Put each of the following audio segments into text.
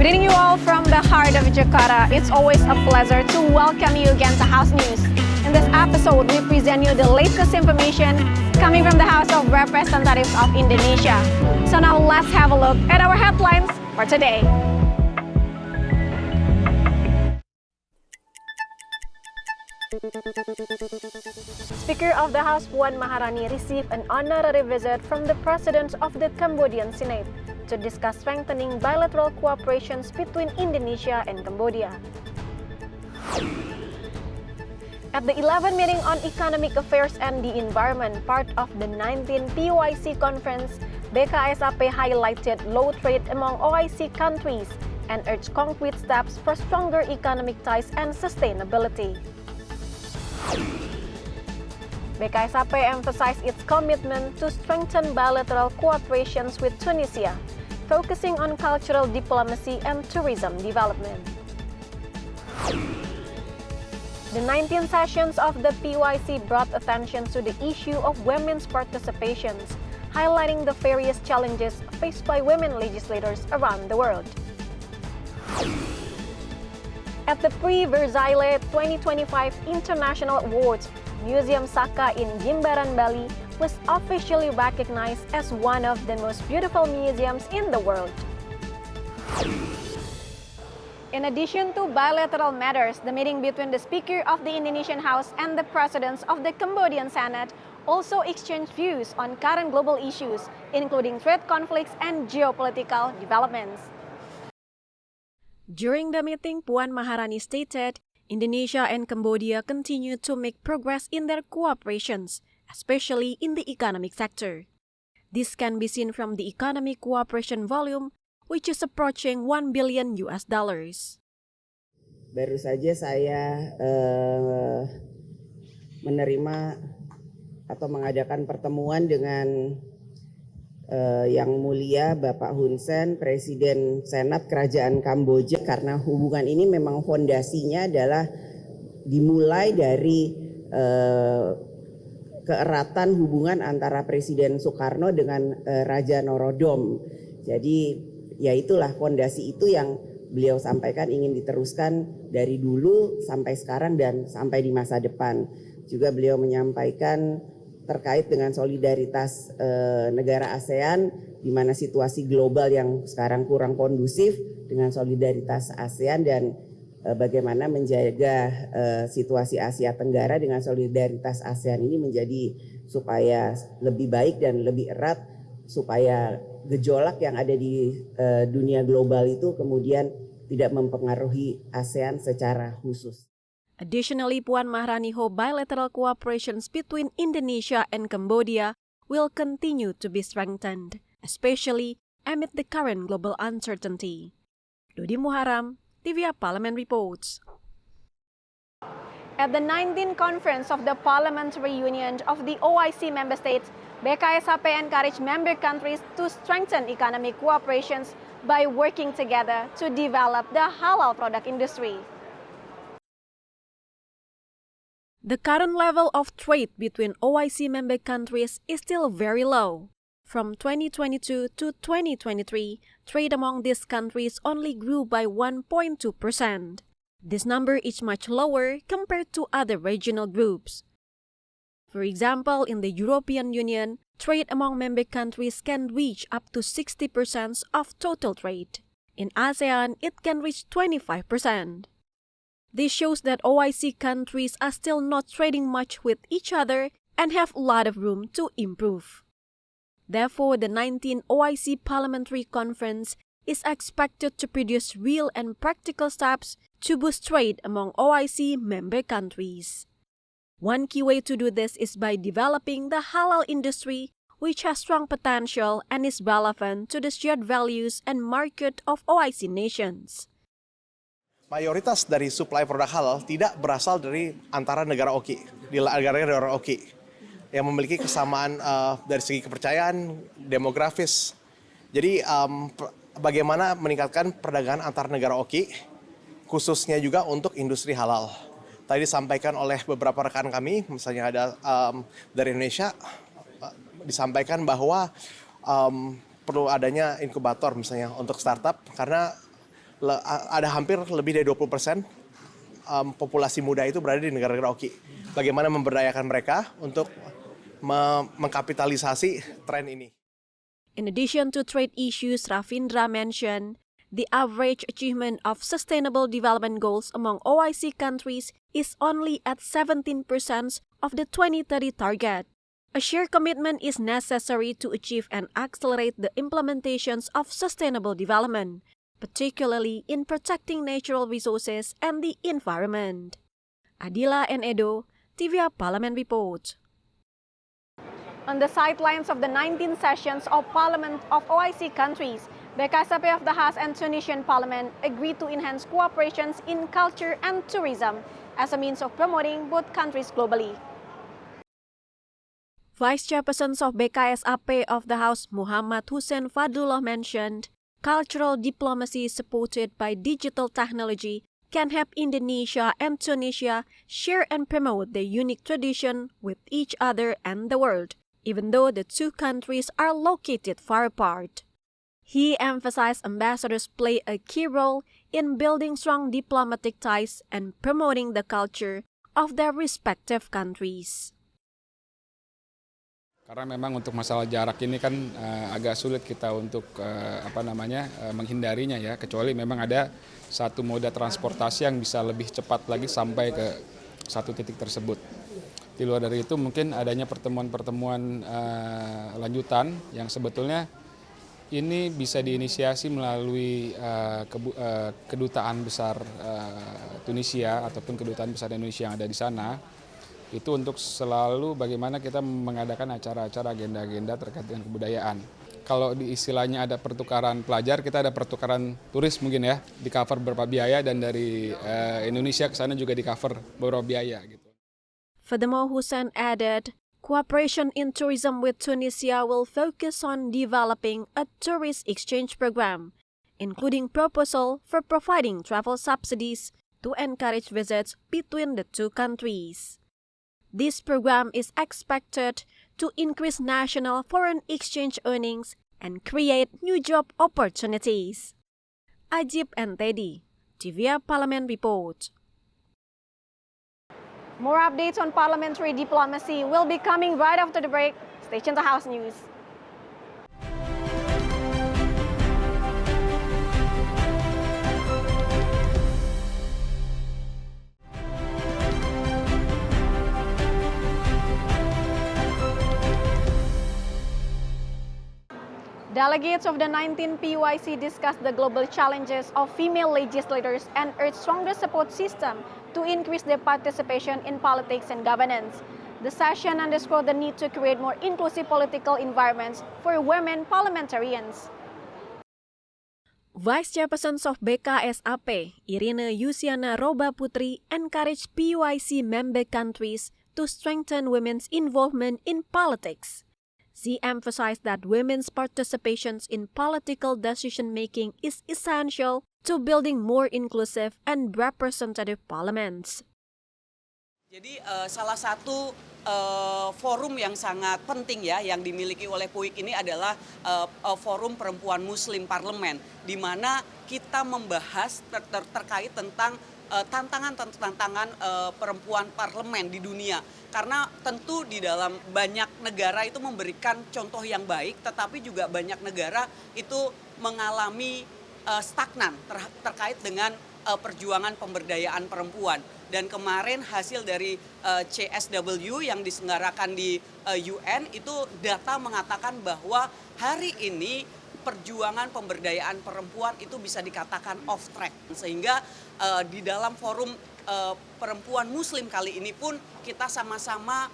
Greeting you all from the heart of Jakarta. It's always a pleasure to welcome you again to House News. In this episode, we present you the latest information coming from the House of Representatives of Indonesia. So now let's have a look at our headlines for today. Speaker of the House Puan Maharani received an honorary visit from the President of the Cambodian Senate to discuss strengthening bilateral cooperation between Indonesia and Cambodia. At the 11th meeting on economic affairs and the environment, part of the 19th POIC conference, BKSAP highlighted low trade among OIC countries and urged concrete steps for stronger economic ties and sustainability. BKSAP emphasized its commitment to strengthen bilateral cooperation with Tunisia, focusing on cultural diplomacy and tourism development. The 19 sessions of the POIC brought attention to the issue of women's participation, highlighting the various challenges faced by women legislators around the world. At the Pre-Versailles 2025 International Awards, Museum Saka in Jimbaran, Bali was officially recognized as one of the most beautiful museums in the world. In addition to bilateral matters, the meeting between the Speaker of the Indonesian House and the Presidents of the Cambodian Senate also exchanged views on current global issues, including trade conflicts and geopolitical developments. During the meeting, Puan Maharani stated, Indonesia and Cambodia continue to make progress in their cooperations, especially in the economic sector. This can be seen from the economic cooperation volume, which is approaching $1 billion. Baru saja saya menerima atau mengadakan pertemuan dengan Yang Mulia Bapak Hun Sen, Presiden Senat Kerajaan Kamboja, karena hubungan ini memang fondasinya adalah dimulai dari keeratan hubungan antara Presiden Soekarno dengan Raja Norodom. Jadi ya itulah fondasi itu yang beliau sampaikan ingin diteruskan dari dulu sampai sekarang dan sampai di masa depan. Juga beliau menyampaikan terkait dengan solidaritas negara ASEAN, di mana situasi global yang sekarang kurang kondusif, dengan solidaritas ASEAN dan bagaimana menjaga situasi Asia Tenggara dengan solidaritas ASEAN ini menjadi supaya lebih baik dan lebih erat, supaya gejolak yang ada di dunia global itu kemudian tidak mempengaruhi ASEAN secara khusus. Additionally, Puan Maharani hoped bilateral cooperation between Indonesia and Cambodia will continue to be strengthened, especially amid the current global uncertainty. Dodi Muharam, tvrparlemen reports. At the 19th conference of the Parliamentary Union of the OIC member states, BKSAP encouraged member countries to strengthen economic cooperation by working together to develop the halal product industry. The current level of trade between OIC member countries is still very low. From 2022 to 2023, trade among these countries only grew by 1.2%. This number is much lower compared to other regional groups. For example, in the European Union, trade among member countries can reach up to 60% of total trade. In ASEAN, it can reach 25%. This shows that OIC countries are still not trading much with each other and have a lot of room to improve. Therefore, the 19th OIC Parliamentary Conference is expected to produce real and practical steps to boost trade among OIC member countries. One key way to do this is by developing the halal industry, which has strong potential and is relevant to the shared values and market of OIC nations. Mayoritas dari suplai produk halal tidak berasal dari antara negara OKI, di negara-negara OKI yang memiliki kesamaan dari segi kepercayaan, demografis. Jadi bagaimana meningkatkan perdagangan antar negara OKI, khususnya juga untuk industri halal. Tadi disampaikan oleh beberapa rekan kami, misalnya ada dari Indonesia, disampaikan bahwa perlu adanya inkubator misalnya untuk startup, karena ada hampir lebih dari 20% populasi muda itu berada di negara-negara OKI. Bagaimana memberdayakan mereka untuk mengkapitalisasi tren ini. In addition to trade issues Ravindra mentioned, the average achievement of Sustainable Development Goals among OIC countries is only at 17% of the 2030 target. A shared commitment is necessary to achieve and accelerate the implementations of sustainable development, particularly in protecting natural resources and the environment. Adila and Edo, TVR Parlemen Report. On the sidelines of the 19 sessions of Parliament of OIC countries, BKSP of the House and Tunisian Parliament agreed to enhance cooperations in culture and tourism as a means of promoting both countries globally. Vice Chairperson of BKSAP of the House Muhammad Hussein Fadlullah mentioned, cultural diplomacy supported by digital technology can help Indonesia and Tunisia share and promote their unique tradition with each other and the world, even though the two countries are located far apart. He emphasized ambassadors play a key role in building strong diplomatic ties and promoting the culture of their respective countries. Karena memang untuk masalah jarak ini kan agak sulit kita untuk menghindarinya ya, kecuali memang ada satu moda transportasi yang bisa lebih cepat lagi sampai ke satu titik tersebut. Di luar dari itu mungkin adanya pertemuan-pertemuan lanjutan yang sebetulnya ini bisa diinisiasi melalui kedutaan besar Tunisia ataupun kedutaan besar Indonesia yang ada di sana. Itu untuk selalu bagaimana kita mengadakan acara-acara agenda-agenda terkait dengan kebudayaan. Kalau di istilahnya ada pertukaran pelajar, kita ada pertukaran turis mungkin ya, di cover beberapa biaya dan dari Indonesia ke sana juga di cover beberapa biaya gitu. Furthermore, Hussein added, cooperation in tourism with Tunisia will focus on developing a tourist exchange program, including proposal for providing travel subsidies to encourage visits between the two countries. This program is expected to increase national foreign exchange earnings and create new job opportunities. Ajib and Teddy, TVR Parlemen Report. More updates on parliamentary diplomacy will be coming right after the break. Stay tuned to House News. Delegates of the 19 PYC discussed the global challenges of female legislators and urged stronger support system to increase their participation in politics and governance. The session underscored the need to create more inclusive political environments for women parliamentarians. Vice Chairperson of BKSAP, Irina Yusiana Roba Putri, encouraged PYC member countries to strengthen women's involvement in politics. She emphasized that women's participation in political decision-making is essential to building more inclusive and representative parliaments. Jadi salah satu forum yang sangat penting ya yang dimiliki oleh PUIK ini adalah forum perempuan Muslim Parlemen, di mana kita membahas terkait tentang tantangan perempuan parlemen di dunia. Karena tentu di dalam banyak negara itu memberikan contoh yang baik, tetapi juga banyak negara itu mengalami stagnan terkait dengan perjuangan pemberdayaan perempuan. Dan kemarin hasil dari CSW yang diselenggarakan di UN itu data mengatakan bahwa hari ini perjuangan pemberdayaan perempuan itu bisa dikatakan off track. Sehingga di dalam forum perempuan Muslim kali ini pun kita sama-sama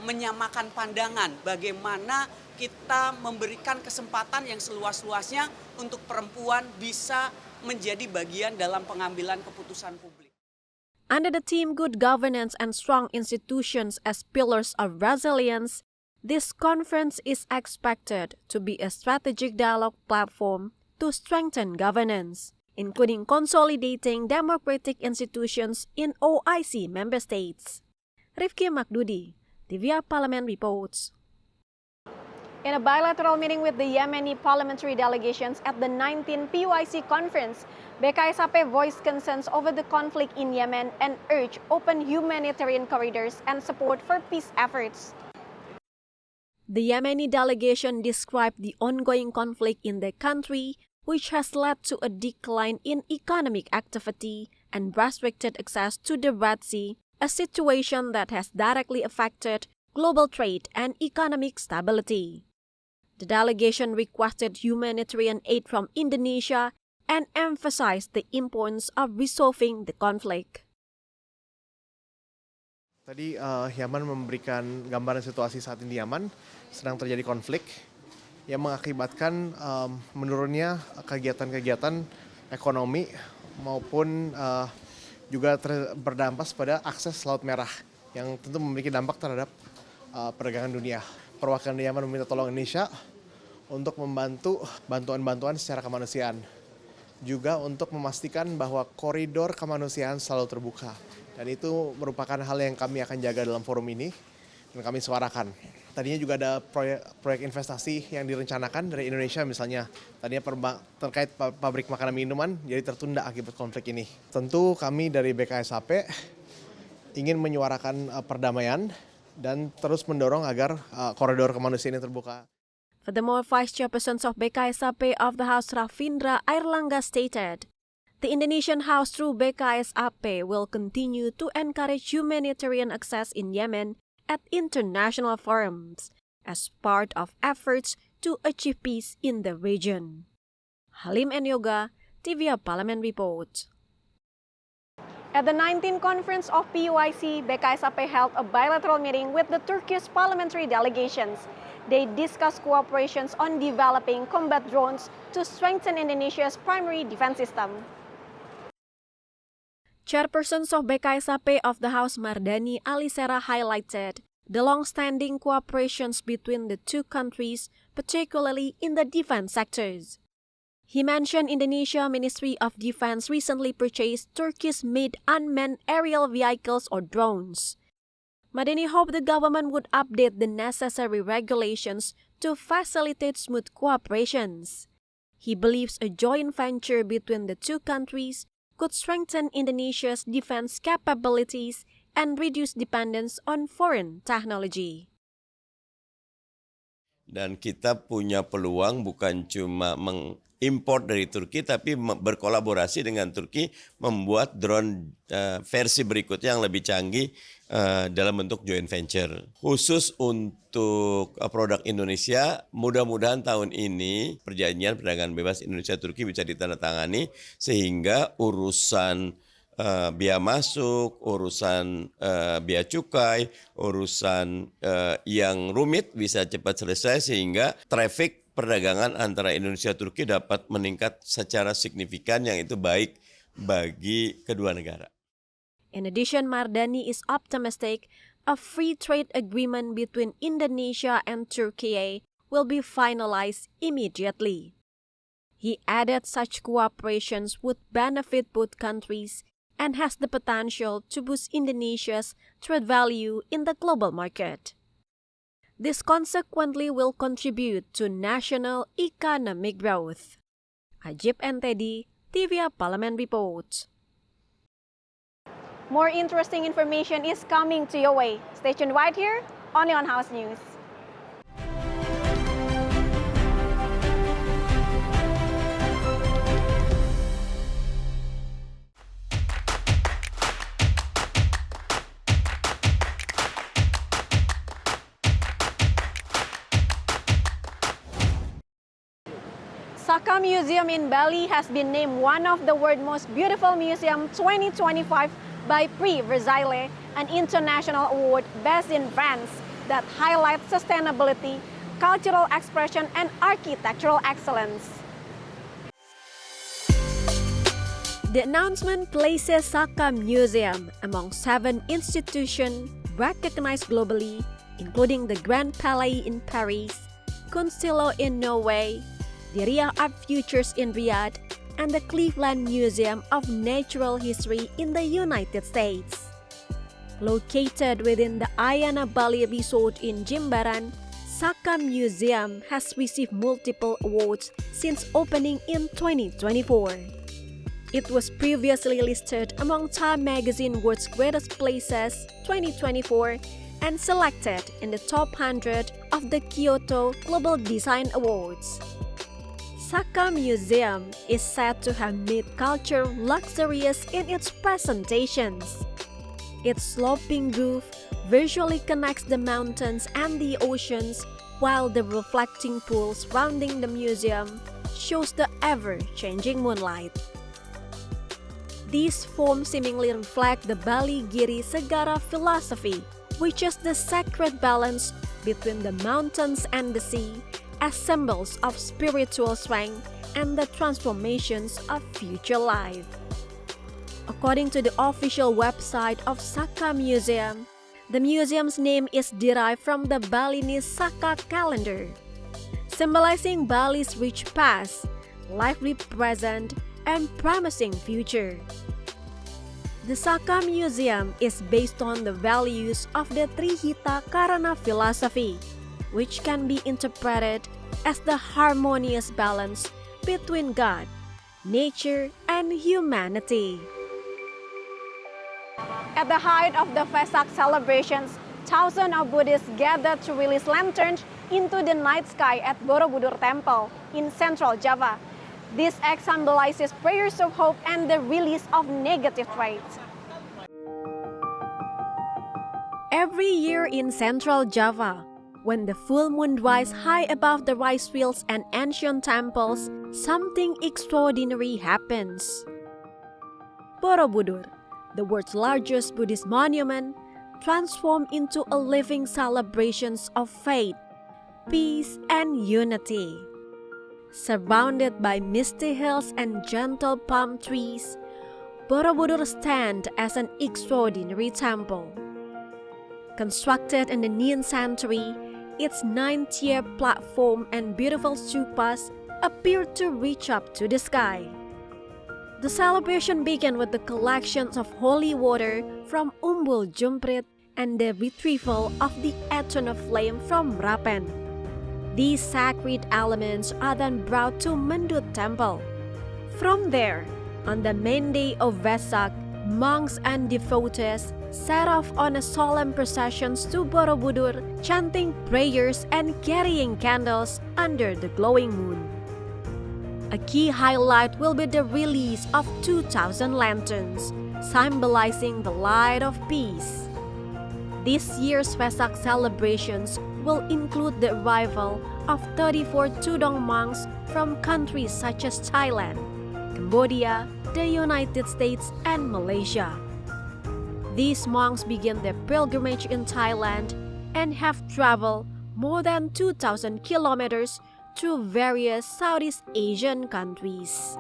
menyamakan pandangan bagaimana kita memberikan kesempatan yang seluas-luasnya untuk perempuan bisa menjadi bagian dalam pengambilan keputusan publik. Under the theme Good Governance and Strong Institutions as Pillars of Resilience, this conference is expected to be a strategic dialogue platform to strengthen governance, including consolidating democratic institutions in OIC member states. Rifki Makdudi, TVR Parlemen Reports. In a bilateral meeting with the Yemeni parliamentary delegations at the 19th PYC conference, BKSAP voiced concerns over the conflict in Yemen and urged open humanitarian corridors and support for peace efforts. The Yemeni delegation described the ongoing conflict in the country, which has led to a decline in economic activity and restricted access to the Red Sea, a situation that has directly affected global trade and economic stability. The delegation requested humanitarian aid from Indonesia and emphasized the importance of resolving the conflict. Tadi Yaman memberikan gambaran situasi saat ini di Yaman sedang terjadi konflik yang mengakibatkan menurunnya kegiatan-kegiatan ekonomi maupun juga berdampak pada akses Laut Merah yang tentu memiliki dampak terhadap perdagangan dunia. Perwakilan Yaman meminta tolong Indonesia untuk membantu bantuan-bantuan secara kemanusiaan. Juga untuk memastikan bahwa koridor kemanusiaan selalu terbuka. Dan itu merupakan hal yang kami akan jaga dalam forum ini dan kami suarakan. Tadinya juga ada proyek investasi yang direncanakan dari Indonesia misalnya. Tadinya terkait pabrik makanan minuman jadi tertunda akibat konflik ini. Tentu kami dari BKSAP ingin menyuarakan perdamaian dan terus mendorong agar koridor kemanusiaan ini terbuka. Furthermore, Vice Chairperson of BKSAP of the House Rafindra Airlangga stated, the Indonesian House through BKSAP will continue to encourage humanitarian access in Yemen at international forums as part of efforts to achieve peace in the region. Halim and Yoga, tvrparlemen report. At the 19th conference of PUIC, BKSAP held a bilateral meeting with the Turkish parliamentary delegations. They discussed cooperations on developing combat drones to strengthen Indonesia's primary defense system. Chairpersons of BKSAP of the House Mardani Alisera highlighted the long-standing cooperations between the two countries, particularly in the defense sectors. He mentioned Indonesia Ministry of Defense recently purchased Turkish-made unmanned aerial vehicles or drones. Madani hoped the government would update the necessary regulations to facilitate smooth cooperations. He believes a joint venture between the two countries could strengthen Indonesia's defense capabilities and reduce dependence on foreign technology. Dan kita punya peluang bukan cuma mengimpor dari Turki, tapi berkolaborasi dengan Turki membuat drone versi berikutnya yang lebih canggih dalam bentuk joint venture. Khusus untuk produk Indonesia, mudah-mudahan tahun ini perjanjian perdagangan bebas Indonesia-Turki bisa ditandatangani sehingga urusan biaya masuk, urusan biaya cukai, urusan yang rumit bisa cepat selesai sehingga traffic perdagangan antara Indonesia-Turki dapat meningkat secara signifikan yang itu baik bagi kedua negara. In addition, Mardani is optimistic a free trade agreement between Indonesia and Turkey will be finalized immediately. He added such cooperations would benefit both countries and has the potential to boost Indonesia's trade value in the global market. This consequently will contribute to national economic growth. Ajib and Teddy, tvrparlemen report. More interesting information is coming to your way. Stay tuned right here, only on House News. Saka Museum in Bali has been named one of the world's most beautiful museum 2025 by Prix Versailles, an international award based in France that highlights sustainability, cultural expression, and architectural excellence. The announcement places Saka Museum among 7 institutions recognized globally, including the Grand Palais in Paris, Kunsthilo in Norway, the Riyadh Art Futures in Riyadh, and the Cleveland Museum of Natural History in the United States. Located within the Ayana Bali Resort in Jimbaran, Saka Museum has received multiple awards since opening in 2024. It was previously listed among Time Magazine World's Greatest Places 2024 and selected in the top 100 of the Kyoto Global Design Awards. Saka Museum is said to have made culture luxurious in its presentations. Its sloping roof visually connects the mountains and the oceans, while the reflecting pool surrounding the museum shows the ever-changing moonlight. These forms seemingly reflect the Bali Giri Segara philosophy, which is the sacred balance between the mountains and the sea as symbols of spiritual strength and the transformations of future life. According to the official website of Saka Museum, the museum's name is derived from the Balinese Saka calendar, symbolizing Bali's rich past, lively present, and promising future. The Saka Museum is based on the values of the Trihita Karana philosophy, which can be interpreted as the harmonious balance between God, nature, and humanity. At the height of the Vesak celebrations, thousands of Buddhists gathered to release lanterns into the night sky at Borobudur Temple in central Java. This act symbolizes prayers of hope and the release of negative traits. Every year in central Java, when the full moon rises high above the rice fields and ancient temples, something extraordinary happens. Borobudur, the world's largest Buddhist monument, transformed into a living celebration of faith, peace, and unity. Surrounded by misty hills and gentle palm trees, Borobudur stands as an extraordinary temple. Constructed in the 9th century, its 9-tier platform and beautiful stupas appear to reach up to the sky. The celebration began with the collections of holy water from Umbul Jumprit and the retrieval of the eternal flame from Rapen. These sacred elements are then brought to Mendut Temple. From there, on the main day of Vesak, monks and devotees set off on a solemn processions to Borobudur, chanting prayers and carrying candles under the glowing moon. A key highlight will be the release of 2,000 lanterns, symbolizing the light of peace. This year's Vesak celebrations will include the arrival of 34 Tudong monks from countries such as Thailand, Cambodia, the United States, and Malaysia. These monks begin their pilgrimage in Thailand and have traveled more than 2,000 kilometers through various Southeast Asian countries.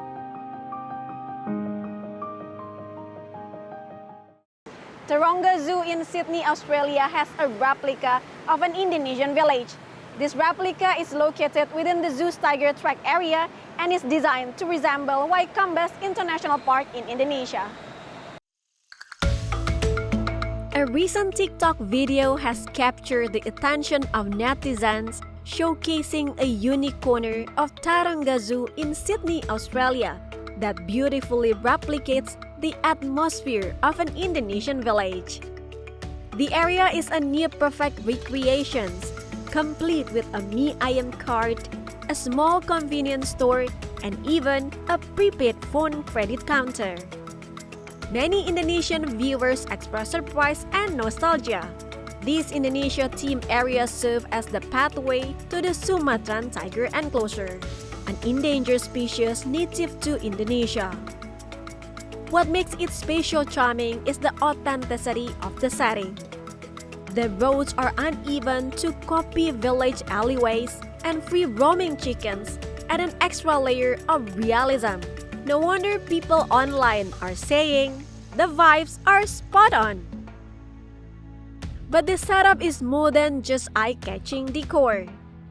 Taronga Zoo in Sydney, Australia has a replica of an Indonesian village. This replica is located within the zoo's tiger track area and is designed to resemble Waikambas International Park in Indonesia. A recent TikTok video has captured the attention of netizens, showcasing a unique corner of Taronga Zoo in Sydney, Australia, that beautifully replicates the atmosphere of an Indonesian village. The area is a near-perfect recreation, complete with a mie ayam cart, a small convenience store, and even a prepaid phone credit counter. Many Indonesian viewers express surprise and nostalgia. These Indonesia-themed areas serve as the pathway to the Sumatran tiger enclosure, an endangered species native to Indonesia. What makes it spatial charming is the authenticity of the setting. The roads are uneven to copy village alleyways, and free-roaming chickens add an extra layer of realism. No wonder people online are saying, the vibes are spot on. But the setup is more than just eye-catching decor.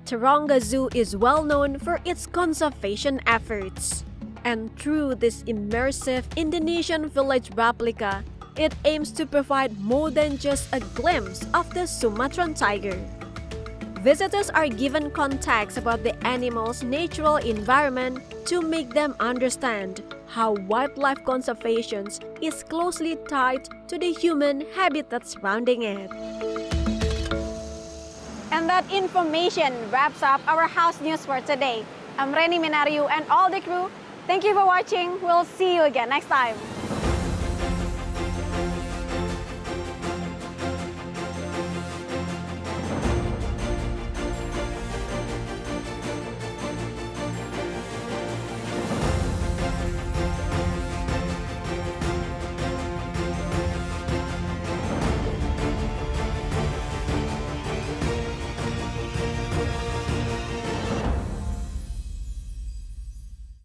Taronga Zoo is well known for its conservation efforts. And through this immersive Indonesian village replica, it aims to provide more than just a glimpse of the Sumatran tiger. Visitors are given context about the animal's natural environment to make them understand how wildlife conservation is closely tied to the human habitat surrounding it. And that information wraps up our house news for today. I'm Reni Minariu and all the crew. Thank you for watching. We'll see you again next time.